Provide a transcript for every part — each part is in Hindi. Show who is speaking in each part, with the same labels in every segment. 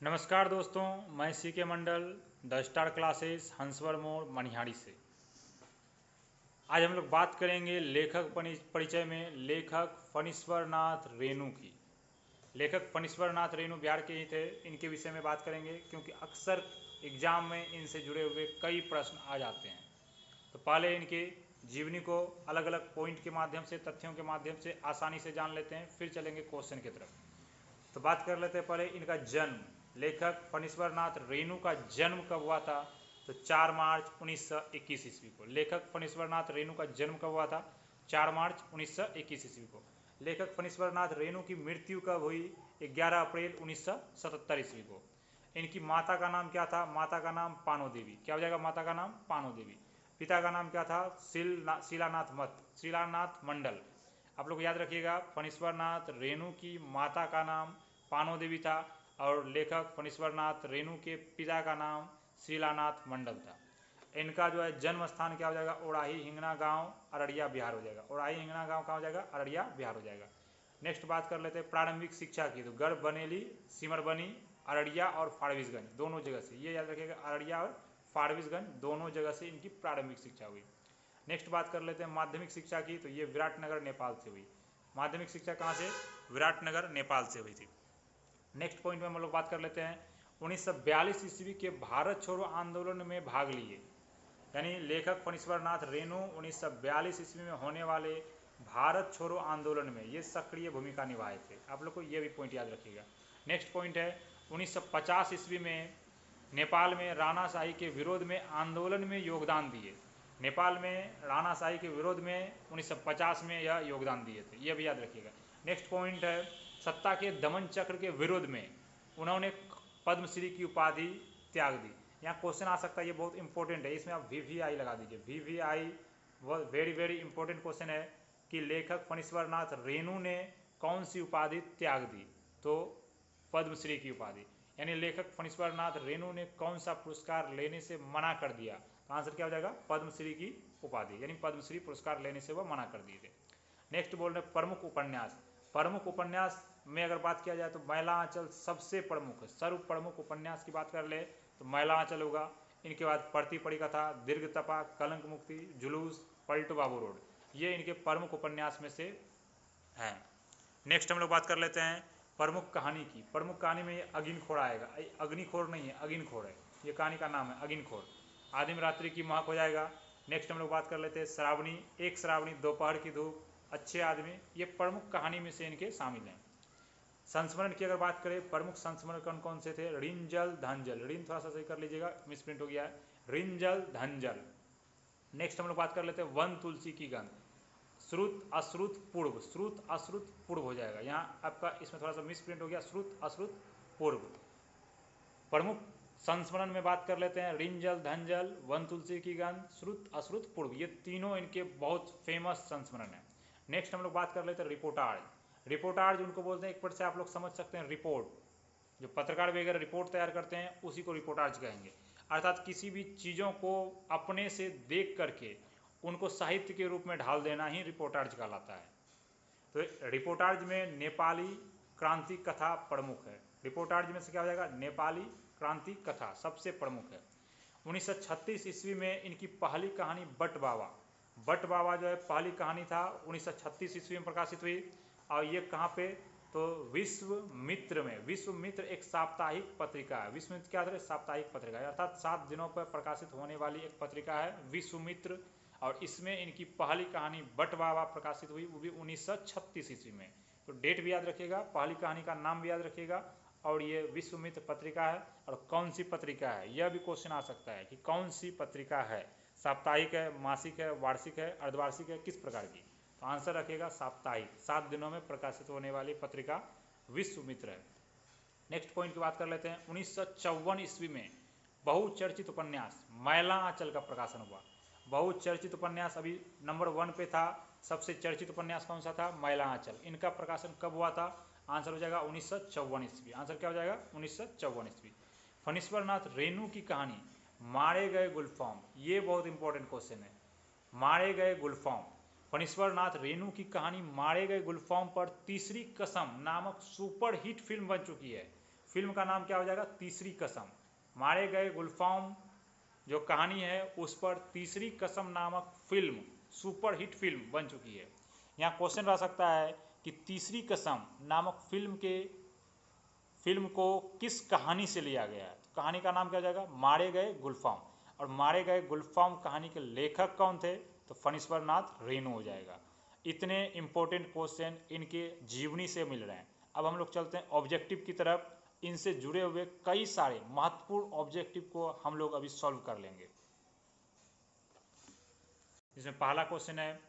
Speaker 1: नमस्कार दोस्तों, मैं CK Mandal the star classes Hanswar मोड़ मनिहारी से। आज हम लोग बात करेंगे लेखक परिचय में लेखक फणीश्वर नाथ रेणु की। लेखक फणीश्वर नाथ रेणु बिहार के ही थे। इनके विषय में बात करेंगे क्योंकि अक्सर एग्जाम में इनसे जुड़े हुए कई प्रश्न आ जाते हैं। तो पहले इनके जीवनी को अलग अलग पॉइंट के माध्यम से, तथ्यों के माध्यम से आसानी से जान लेते हैं, फिर चलेंगे क्वेश्चन की तरफ। तो बात कर लेते हैं पहले इनका जन्म। लेखक फणीश्वर नाथ रेणु का जन्म कब हुआ था? तो 4 मार्च 1921 ईस्वी को। लेखक फणीश्वर नाथ रेणु का जन्म कब हुआ था? 4 मार्च 1921 ईस्वी को। लेखक फणीश्वर नाथ रेणु की मृत्यु कब हुई? 11 अप्रैल 1977 ईस्वी को। इनकी माता का नाम क्या था? माता का नाम पानो देवी। क्या हो जाएगा माता का नाम? पानो देवी। पिता का नाम क्या था? शीलानाथ मंडल। आप लोग याद रखिएगा, फणीश्वर नाथ रेणु की माता का नाम पानो देवी था और लेखक फणीश्वर नाथ रेणु के पिता का नाम शीलानाथ मंडल था। इनका जो है जन्म स्थान क्या हो जाएगा? ओराही हिंगना गांव, अररिया बिहार हो जाएगा। ओराही हिंगना गांव कहाँ हो जाएगा? अररिया बिहार हो जाएगा। नेक्स्ट बात कर लेते हैं प्रारंभिक शिक्षा की। तो गर्भ बनेली, सिमरबनी, अररिया और फारबिसगंज दोनों जगह से, ये याद रखिएगा, अररिया और फारबिसगंज दोनों जगह से इनकी प्रारंभिक शिक्षा हुई। नेक्स्ट बात कर लेते हैं माध्यमिक शिक्षा की। तो ये विराटनगर नेपाल से हुई। माध्यमिक शिक्षा कहाँ से? विराटनगर नेपाल से हुई थी। नेक्स्ट पॉइंट में हम लोग बात कर लेते हैं 1942 ईस्वी के भारत छोड़ो आंदोलन में भाग लिए। यानी लेखक फणीश्वर नाथ रेणु 1942 ईस्वी में होने वाले भारत छोड़ो आंदोलन में ये सक्रिय भूमिका निभाए थे। आप लोग को ये भी पॉइंट याद रखिएगा। नेक्स्ट पॉइंट है 1950 ईस्वी में नेपाल में राणाशाही के विरोध में आंदोलन में योगदान दिए। नेपाल में राणाशाही के विरोध में 1950 में यह योगदान दिए थे, यह भी याद रखिएगा। नेक्स्ट पॉइंट है सत्ता के दमन चक्र के विरोध में उन्होंने पद्मश्री की उपाधि त्याग दी। यहाँ क्वेश्चन आ सकता है, ये बहुत इंपॉर्टेंट है, इसमें आप VVI लगा दीजिए। VVI very very important question है कि लेखक फणीश्वर नाथ रेणु ने कौन सी उपाधि त्याग दी? तो पद्मश्री की उपाधि। यानी लेखक फणीश्वर नाथ रेणु ने कौन सा पुरस्कार लेने से मना कर दिया? तो आंसर क्या हो जाएगा? पद्मश्री की उपाधि, यानी पद्मश्री पुरस्कार लेने से वह मना कर दिए थे। नेक्स्ट बोल रहे प्रमुख उपन्यास। प्रमुख उपन्यास में अगर बात किया जाए तो मैला आंचल सबसे प्रमुख है। सर्व प्रमुख उपन्यास की बात कर ले तो मैला आंचल होगा। इनके बाद पढ़ती पड़ी कथा, दीर्घ तपा, कलंक मुक्ति, जुलूस, पलटू बाबू रोड, ये इनके प्रमुख उपन्यास में से हैं। नेक्स्ट हम लोग बात कर लेते हैं प्रमुख कहानी की। प्रमुख कहानी में ये अग्निखोर आएगा। अग्निखोर नहीं है, अग्निखोर है, ये कहानी का नाम है अग्निखोर। आदिम रात्रि की महक हो जाएगा। नेक्स्ट हम लोग बात कर लेते हैं श्रावणी, एक श्रावणी, दोपहर की धूप, अच्छे आदमी, ये प्रमुख कहानी में से इनके शामिल हैं। संस्मरण की अगर बात करें, प्रमुख संस्मरण कौन कौन से थे? रिंजल धनजल, रिन थोड़ा सा सही कर लीजिएगा, मिसप्रिंट हो गया है, रिंजल धनजल। नेक्स्ट हम लोग बात कर लेते हैं वन तुलसी की गंध, श्रुत अश्रुत पूर्व, श्रुत अश्रुत पूर्व हो जाएगा, यहाँ आपका इसमें थोड़ा सा मिसप्रिंट हो गया, श्रुत अश्रुत पूर्व। प्रमुख संस्मरण में बात कर लेते हैं रिंजल धनजल, वन तुलसी की गंध, श्रुत अश्रुत पूर्व, ये तीनों इनके बहुत फेमस संस्मरण है। नेक्स्ट हम लोग बात कर लेते हैं रिपोर्टाज। रिपोर्टाज उनको बोलते हैं, एक पट से आप लोग समझ सकते हैं रिपोर्ट, जो पत्रकार वगैरह रिपोर्ट तैयार करते हैं उसी को रिपोर्टाज कहेंगे। अर्थात किसी भी चीज़ों को अपने से देख करके उनको साहित्य के रूप में ढाल देना ही रिपोर्टाज कहलाता है। तो रिपोर्टाज में नेपाली क्रांति कथा प्रमुख है। रिपोर्टाज में से क्या हो जाएगा? नेपाली क्रांति कथा सबसे प्रमुख है। 1936 ईस्वी में इनकी पहली कहानी बट बाबा, बट बाबा जो है पहली कहानी था 1936 ईस्वी में प्रकाशित हुई। और ये कहाँ पे? तो विश्व मित्र में। विश्व मित्र एक साप्ताहिक पत्रिका है। विश्व मित्र क्या है? साप्ताहिक पत्रिका है, अर्थात 7 दिनों पर प्रकाशित होने वाली एक पत्रिका है विश्व मित्र। और इसमें इनकी पहली कहानी बट बाबा प्रकाशित हुई, वो भी 1936 ईस्वी में। तो डेट भी याद रखिएगा, पहली कहानी का नाम भी याद रखिएगा, और ये विश्व मित्र पत्रिका है। और कौन सी पत्रिका है, यह भी क्वेश्चन आ सकता है कि कौन सी पत्रिका है, साप्ताहिक है, मासिक है, वार्षिक है, अर्धवार्षिक है, किस प्रकार की? तो आंसर रखिएगा साप्ताहिक, 7 दिनों में प्रकाशित होने वाली पत्रिका विश्व मित्र है। नेक्स्ट पॉइंट की बात कर लेते हैं 1954 ईस्वी में बहुचर्चित उपन्यास मैला आंचल का प्रकाशन हुआ। बहुचर्चित उपन्यास अभी नंबर 1 पे था, सबसे चर्चित उपन्यास कौन सा था? मैला आंचल। इनका प्रकाशन कब हुआ था? आंसर हो जाएगा 1954 ईस्वी। आंसर क्या हो जाएगा? 1954 ईस्वी। फणीश्वर नाथ रेणु की कहानी मारे गए गुलफाम, ये बहुत इंपॉर्टेंट क्वेश्चन है। मारे गए गुलफाम, फणीश्वर नाथ रेणु की कहानी मारे गए गुलफाम पर तीसरी कसम नामक सुपर हिट फिल्म बन चुकी है। फिल्म का नाम क्या हो जाएगा, तीसरी कसम। मारे गए गुलफाम जो कहानी है उस पर तीसरी कसम नामक फिल्म सुपरहिट फिल्म बन चुकी है। यहाँ क्वेश्चन रह सकता है कि तीसरी कसम नामक फिल्म को किस कहानी से लिया गया है। तो कहानी का नाम क्या हो जाएगा, मारे गए गुलफाम। और मारे गए गुलफाम कहानी के लेखक कौन थे, तो फणीश्वर नाथ रेणु हो जाएगा। इतने इंपॉर्टेंट क्वेश्चन इनके जीवनी से मिल रहे हैं। अब हम लोग चलते हैं ऑब्जेक्टिव की तरफ। इनसे जुड़े हुए कई सारे महत्वपूर्ण ऑब्जेक्टिव को हम लोग अभी सॉल्व कर लेंगे। इसमें पहला क्वेश्चन है,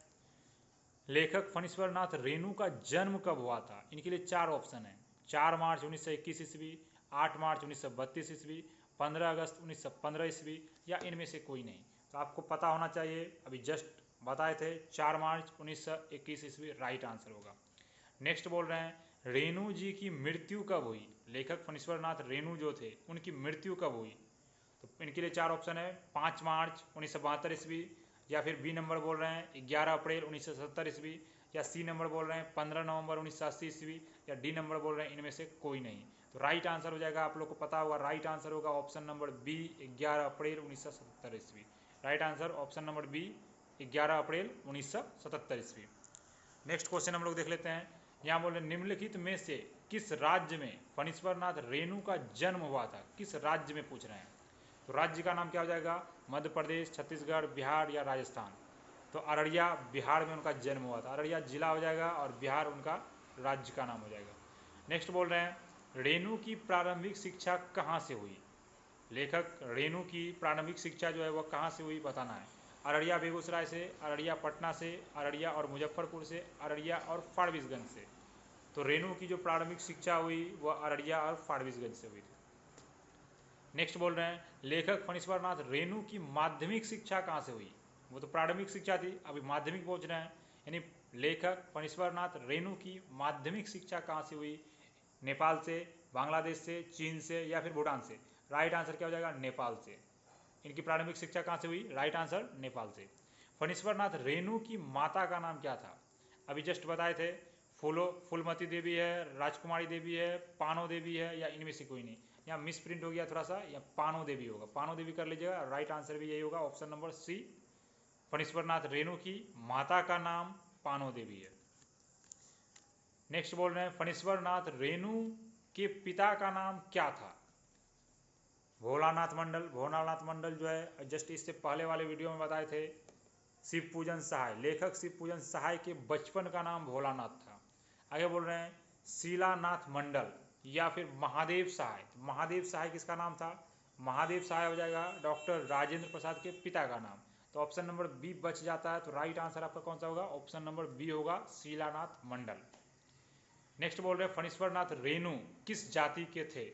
Speaker 1: लेखक फणीश्वर नाथ रेणु का जन्म कब हुआ था। इनके लिए 4 ऑप्शन है। 4 मार्च 1921 ईस्वी, 8 मार्च 1932 ईस्वी, 15 अगस्त 1915 ईस्वी, या इनमें से कोई नहीं। तो आपको पता होना चाहिए, अभी जस्ट बताए थे 4 मार्च 1921 ईस्वी राइट आंसर होगा। नेक्स्ट बोल रहे हैं, रेणु जी की मृत्यु कब हुई। लेखक फणीश्वर नाथ रेणु जो थे उनकी मृत्यु कब हुई। तो इनके लिए 4 ऑप्शन है, 5 मार्च 1972 ईस्वी, या फिर बी नंबर बोल रहे हैं 11 अप्रैल 1970 ईस्वी, या सी नंबर बोल रहे हैं 15 नवंबर 1980 ईस्वी, या डी नंबर बोल रहे हैं इनमें से कोई नहीं। तो राइट आंसर हो जाएगा, आप लोग को पता होगा, राइट आंसर होगा ऑप्शन नंबर बी 11 अप्रैल 1970 ईस्वी। Right answer option number B 11 April 1977 ईस्वी। नेक्स्ट क्वेश्चन हम लोग देख लेते हैं। यहाँ बोल रहे निम्नलिखित में से किस राज्य में फणीश्वर नाथ रेणु का जन्म हुआ था। किस राज्य में पूछ रहे हैं। तो राज्य का नाम क्या हो जाएगा, मध्य प्रदेश, छत्तीसगढ़, बिहार या राजस्थान। तो अररिया बिहार में उनका जन्म हुआ था। अररिया जिला हो जाएगा और बिहार उनका राज्य का नाम हो जाएगा। नेक्स्ट बोल रहे हैं, रेणु की प्रारंभिक शिक्षा कहाँ से हुई। लेखक रेणु की प्रारंभिक शिक्षा जो है वह कहाँ से हुई बताना है। अररिया बेगूसराय से, अररिया पटना से, अररिया और मुजफ्फरपुर से, अररिया और फारबिसगंज से। तो रेणु की जो प्रारंभिक शिक्षा हुई वह अररिया और फारबिसगंज से हुई थी। नेक्स्ट बोल रहे हैं, लेखक फणीश्वर नाथ रेणु की माध्यमिक शिक्षा कहाँ से हुई। वो तो प्रारंभिक शिक्षा थी, अभी माध्यमिक पूछ रहे हैं। यानी लेखक फणीश्वर नाथ रेणु की माध्यमिक शिक्षा कहाँ से हुई। नेपाल से, बांग्लादेश से, चीन से, या फिर भूटान से। राइट आंसर क्या हो जाएगा, नेपाल से। इनकी प्रारंभिक शिक्षा कहाँ से हुई, राइट आंसर नेपाल से। फणीश्वर नाथ रेणु की माता का नाम क्या था। अभी जस्ट बताए थे, फूलमती देवी है, राजकुमारी देवी है, पानो देवी है, या इनमें से कोई नहीं। यहाँ मिस प्रिंट हो गया थोड़ा सा, या पानो देवी होगा, पानो देवी कर लीजिएगा। राइट आंसर भी यही होगा, ऑप्शन नंबर सी। फणीश्वर नाथ रेणु की माता का नाम पानो देवी है। नेक्स्ट बोल रहे हैं, फणीश्वर नाथ रेणु के पिता का नाम क्या था। भोलानाथ मंडल। भोलानाथ मंडल जो है जस्ट इससे पहले वाले वीडियो में बताए थे। शिव पूजन सहाय, लेखक शिव पूजन सहाय के बचपन का नाम भोलानाथ था। आगे बोल रहे हैं, शीलानाथ मंडल या फिर महादेव सहाय। महादेव सहाय किसका नाम था, महादेव सहाय हो जाएगा डॉक्टर राजेंद्र प्रसाद के पिता का नाम। तो ऑप्शन नंबर बी बच जाता है। तो राइट आंसर आपका कौन सा होगा, ऑप्शन नंबर बी होगा, शीलानाथ मंडल। नेक्स्ट बोल रहे हैं, फणीश्वर नाथ रेणु किस जाति के थे।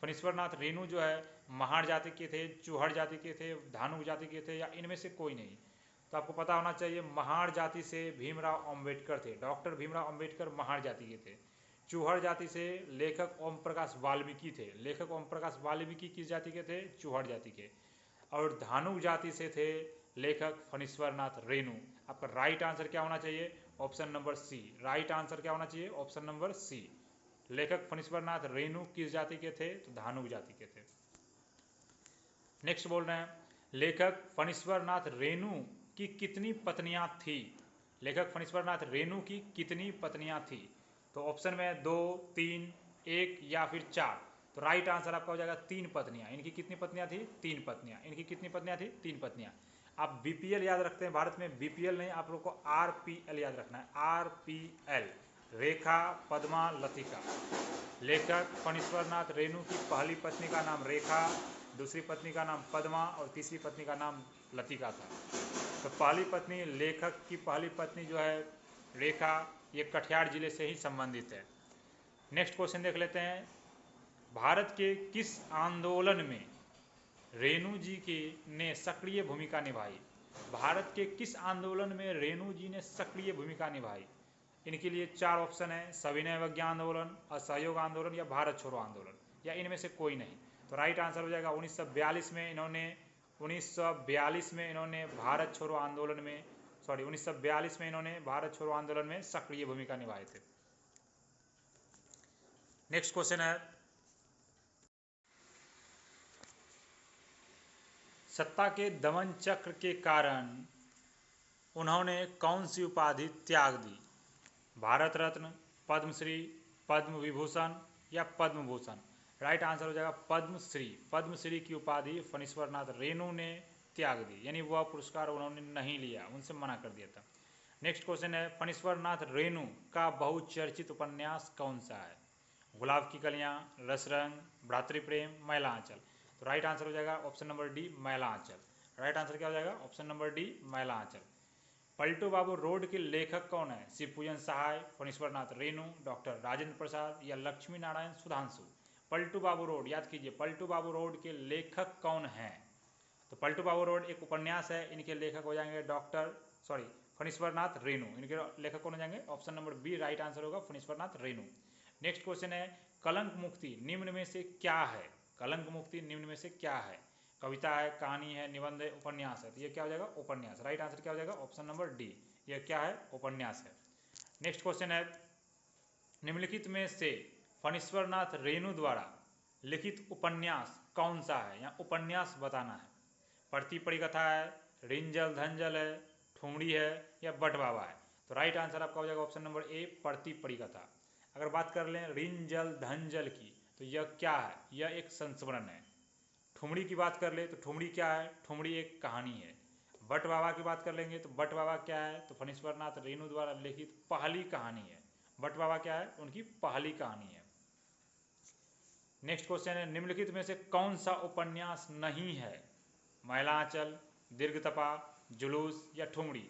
Speaker 1: फणीश्वर नाथ रेणु जो है महार जाति के थे, चूहड़ जाति के थे, धानुक जाति के थे, या इनमें से कोई नहीं। तो आपको पता होना चाहिए, महार जाति से भीमराव अंबेडकर थे, डॉक्टर भीमराव अंबेडकर महार जाति के थे। चूहड़ जाति से लेखक ओम प्रकाश वाल्मीकि थे, लेखक ओम प्रकाश वाल्मीकि किस जाति के थे, चूहड़ जाति के। और धानुक जाति से थे लेखक फणीश्वर नाथ रेणु। आपका राइट आंसर क्या होना चाहिए, option number C. Right answer क्या होना चाहिए, ऑप्शन नंबर सी। लेखक फणीश्वर नाथ रेणु किस जाति के थे, तो धानुक जाति के थे। नेक्स्ट बोल रहे हैं, लेखक फणीश्वर नाथ रेणु की कितनी पत्नियां थी। लेखक फणीश्वर नाथ रेणु की कितनी पत्नियां थी। तो ऑप्शन में 2, 3, 1 या फिर 4। तो राइट आंसर आपका हो जाएगा 3 पत्नियां। इनकी कितनी पत्नियां थी, 3 पत्नियां। इनकी कितनी पत्नियां थी, 3 पत्नियां। आप बीपीएल याद रखते हैं, भारत में बीपीएल नहीं, आप लोग को आरपीएल याद रखना है। आरपीएल, रेखा, पद्मा, लतिका। लेखक फणीश्वर नाथ रेणु की पहली पत्नी का नाम रेखा, दूसरी पत्नी का नाम पद्मा और तीसरी पत्नी का नाम लतिका था। तो पहली पत्नी, लेखक की पहली पत्नी जो है रेखा, ये कटिहार जिले से ही संबंधित है। नेक्स्ट क्वेश्चन देख लेते हैं, भारत के किस आंदोलन में रेणु जी की ने सक्रिय भूमिका निभाई। भारत के किस आंदोलन में रेणु जी ने सक्रिय भूमिका निभाई। इनके लिए 4 ऑप्शन है, सविनय अवज्ञा आंदोलन, असहयोग आंदोलन, या भारत छोड़ो आंदोलन, या इनमें से कोई नहीं। तो राइट आंसर हो जाएगा 1942 में इन्होंने 1942 में इन्होंने भारत छोड़ो आंदोलन में 1942 में इन्होंने भारत छोड़ो आंदोलन में सक्रिय भूमिका निभाए थे। नेक्स्ट क्वेश्चन है, सत्ता के दमन चक्र के कारण उन्होंने कौन सी उपाधि त्याग दी? भारत रत्न, पद्मश्री, पद्म विभूषण या पद्म भूषण? राइट आंसर हो जाएगा पद्मश्री। पद्मश्री की उपाधि फणीश्वरनाथ रेणु ने त्याग दी, यानी वह पुरस्कार उन्होंने नहीं लिया, उनसे मना कर दिया था। नेक्स्ट क्वेश्चन है, फणीश्वरनाथ रेणु का बहुचर्चित उपन्यास कौन सा है? गुलाब की कलियां, रसरंग, भ्रातृप्रेम, मैला आंचल? तो राइट आंसर हो जाएगा ऑप्शन नंबर डी, मैला आंचल। राइट आंसर क्या हो जाएगा? ऑप्शन नंबर डी, मैला आंचल। पलटू बाबू रोड के लेखक कौन है? शिवपूजन सहाय, फणीश्वरनाथ रेणु, डॉक्टर राजेंद्र प्रसाद या लक्ष्मी नारायण सुधांशु? पलटू बाबू रोड, याद कीजिए, पलटू बाबू रोड के लेखक कौन हैं? तो पलटू बाबू रोड एक उपन्यास है, इनके लेखक हो जाएंगे फणीश्वरनाथ रेणु। इनके लेखक कौन हो जाएंगे? Option number B right answer होगा, फणीश्वरनाथ रेणु। नेक्स्ट क्वेश्चन है, कलंक मुक्ति निम्न में से क्या है? कलंक मुक्ति निम्न में से क्या है? कविता है, कहानी है, निबंध है, उपन्यास है? तो ये क्या हो जाएगा? उपन्यास। राइट आंसर क्या हो जाएगा? ऑप्शन नंबर डी, ये क्या है? उपन्यास है। नेक्स्ट क्वेश्चन है, निम्नलिखित में से फणीश्वरनाथ रेणु द्वारा लिखित उपन्यास कौन सा है? यहाँ उपन्यास बताना है। पढ़ती पड़ी कथा है, रिंजल धंजल है, ठुमरी है या बट बाबा है? तो राइट आंसर आपका हो जाएगा ऑप्शन नंबर ए, पढ़ती पड़ी कथा। अगर बात कर लें रिंजल धंजल की, तो यह क्या है? यह एक संस्मरण है। ठुमरी की बात कर ले तो ठुमरी क्या है? ठुमरी एक कहानी है। बट बाबा की बात कर लेंगे तो बट बाबा क्या है? तो फणीश्वरनाथ रेणु द्वारा लिखित पहली कहानी है। बट बाबा क्या है? उनकी पहली कहानी है। नेक्स्ट क्वेश्चन है, निम्नलिखित में से कौन सा उपन्यास नहीं है? मैला आंचल, दीर्घतपा, जुलूस या ठुमरी?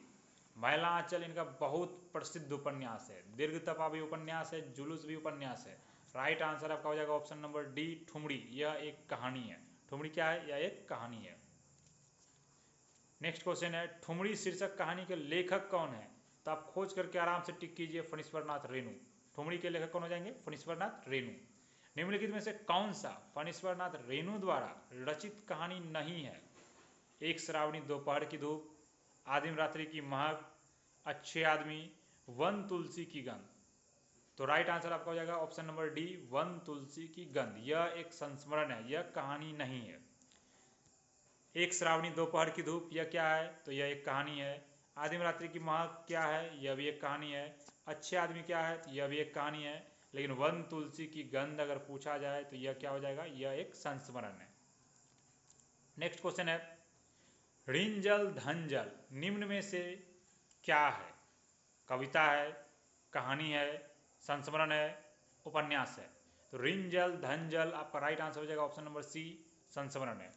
Speaker 1: मैला आंचल इनका बहुत प्रसिद्ध उपन्यास है। दीर्घतपा भी उपन्यास है, जुलूस भी उपन्यास है। राइट आंसर आपका हो जाएगा ऑप्शन नंबर डी, ठुमरी। यह एक कहानी है। ठुमरी क्या है? यह एक कहानी है। नेक्स्ट क्वेश्चन है, ठुमरी शीर्षक कहानी के लेखक कौन है? तो आप खोज करके आराम से टिक कीजिए, फणीश्वरनाथ रेणु। ठुमरी के लेखक कौन हो जाएंगे? फणीश्वरनाथ रेणु। निम्नलिखित में से कौन सा फणीश्वरनाथ रेणु द्वारा रचित कहानी नहीं है? एक श्रावणी दोपहर की धूप, आदिम रात्रि की महक, अच्छे आदमी, वन तुलसी की गंध? तो राइट आंसर आपका हो जाएगा ऑप्शन नंबर डी, वन तुलसी की गंध। यह एक संस्मरण है, यह कहानी नहीं है। एक श्रावणी दोपहर की धूप, यह क्या है? तो यह एक कहानी है। आदिम रात्रि की महक क्या है? यह भी एक कहानी है। अच्छे आदमी क्या है? यह भी एक कहानी है। लेकिन वन तुलसी की गंध अगर पूछा जाए तो यह क्या हो जाएगा? यह एक संस्मरण है। नेक्स्ट क्वेश्चन है, रिंजल धंजल निम्न में से क्या है? कविता है, कहानी है, संस्मरण है, उपन्यास है? तो रिंजल धंजल आपका राइट आंसर हो जाएगा ऑप्शन नंबर सी, संस्मरण है।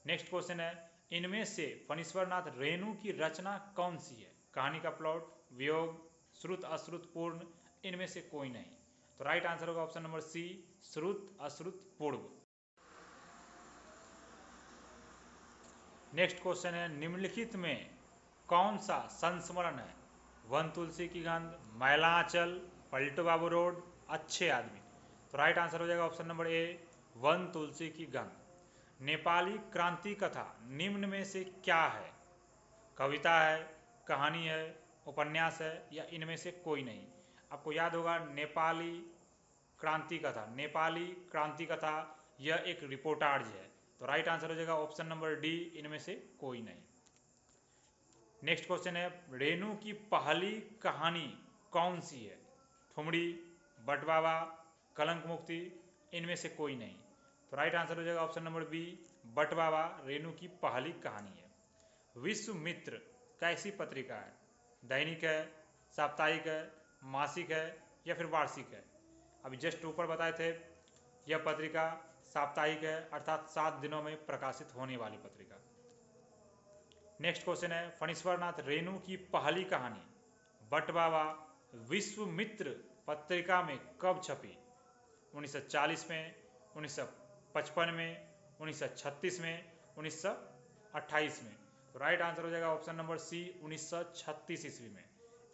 Speaker 1: नेक्स्ट क्वेश्चन है, इनमें से फणीश्वरनाथ रेणु की रचना कौन सी है? कहानी का प्लॉट, वियोग, श्रुत अश्रुत पूर्ण, इनमें से कोई नहीं? तो राइट आंसर होगा ऑप्शन नंबर सी, श्रुत अश्रुत पूर्व। नेक्स्ट क्वेश्चन है, निम्नलिखित में कौन सा संस्मरण है? वन तुलसी की गंध, मैला आंचल, पलटू बाबू रोड, अच्छे आदमी? तो राइट आंसर हो जाएगा ऑप्शन नंबर ए, वन तुलसी की गंध। नेपाली क्रांति कथा निम्न में से क्या है? कविता है, कहानी है, उपन्यास है या इनमें से कोई नहीं? आपको याद होगा नेपाली क्रांति कथा, नेपाली क्रांति कथा यह एक रिपोर्टाज है। तो राइट आंसर हो जाएगा ऑप्शन नंबर डी, इनमें से कोई नहीं। नेक्स्ट क्वेश्चन है, रेणु की पहली कहानी कौन सी है? ठुमरी, बट बाबा, कलंक मुक्ति, इनमें से कोई नहीं? तो राइट आंसर हो जाएगा ऑप्शन नंबर बी, बट बाबा रेणु की पहली कहानी है। विश्वमित्र कैसी पत्रिका है? दैनिक है, साप्ताहिक है, मासिक है या फिर वार्षिक है? अभी जस्ट ऊपर बताए थे, यह पत्रिका साप्ताहिक है, अर्थात 7 दिनों में प्रकाशित होने वाली पत्रिका। नेक्स्ट क्वेश्चन है, फणीश्वरनाथ रेणु की पहली कहानी बट बाबा विश्वमित्र पत्रिका में कब छपी? 1940 में, 1955 में, 1936 में, 1928 में? तो राइट आंसर हो जाएगा ऑप्शन नंबर सी, 1936 ईस्वी में।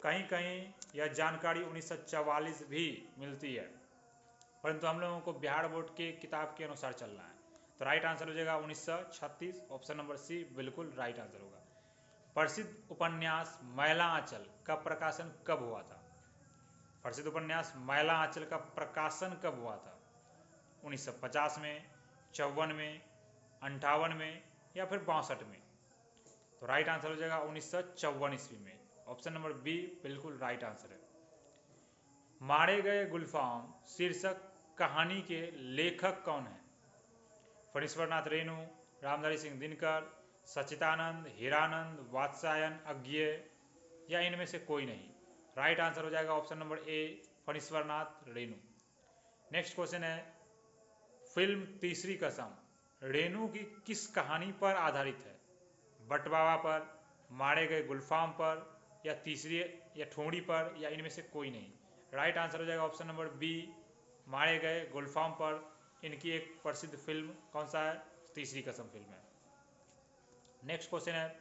Speaker 1: कहीं कहीं यह जानकारी 1944 भी मिलती है, परंतु हम लोगों को बिहार बोर्ड के किताब के अनुसार चलना है। तो राइट आंसर हो जाएगा 1936, ऑप्शन नंबर सी बिल्कुल राइट आंसर होगा। प्रसिद्ध उपन्यास मैला आंचल का प्रकाशन कब हुआ था? प्रसिद्ध उपन्यास मैला आंचल का प्रकाशन कब हुआ था? 1950 में, 54 में, 58 में, या फिर 62 में? तो राइट आंसर हो जाएगा 1954 ईस्वी में। ऑप्शन नंबर बी बिल्कुल राइट आंसर है। मारे गए गुलफाम शीर्षक कहानी के लेखक कौन है? फणीश्वरनाथ रेणु, रामधारी सिंह दिनकर, सच्चिदानंद, हीरानंद, वात्स्यायन अज्ञेय या इनमें से कोई नहीं? राइट आंसर हो जाएगा option number A Phanishwarnath Renu. Next question है, फिल्म तीसरी कसम रेणु की किस कहानी पर आधारित है? बट बाबा पर, मारे गए गुलफाम पर, या तीसरी या ठोड़ी पर, या इनमें से कोई नहीं? राइट आंसर हो जाएगा ऑप्शन नंबर बी मारे गए गुलफाम पर। इनकी एक प्रसिद्ध फिल्म कौन सा है? तीसरी कसम फिल्म है। नेक्स्ट क्वेश्चन है,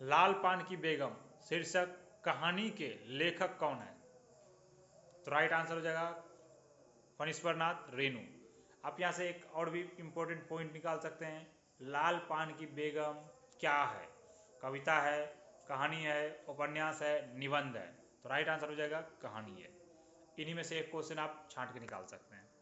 Speaker 1: लाल पान की बेगम शीर्षक कहानी के लेखक कौन है? तो राइट आंसर हो जाएगा फणीश्वरनाथ रेणु। आप यहाँ से एक और भी इम्पोर्टेंट पॉइंट निकाल सकते हैं, लाल पान की बेगम क्या है? कविता है, कहानी है, उपन्यास है, निबंध है? तो राइट आंसर हो जाएगा कहानी है। इन्हीं में से एक क्वेश्चन आप छांट के निकाल सकते हैं।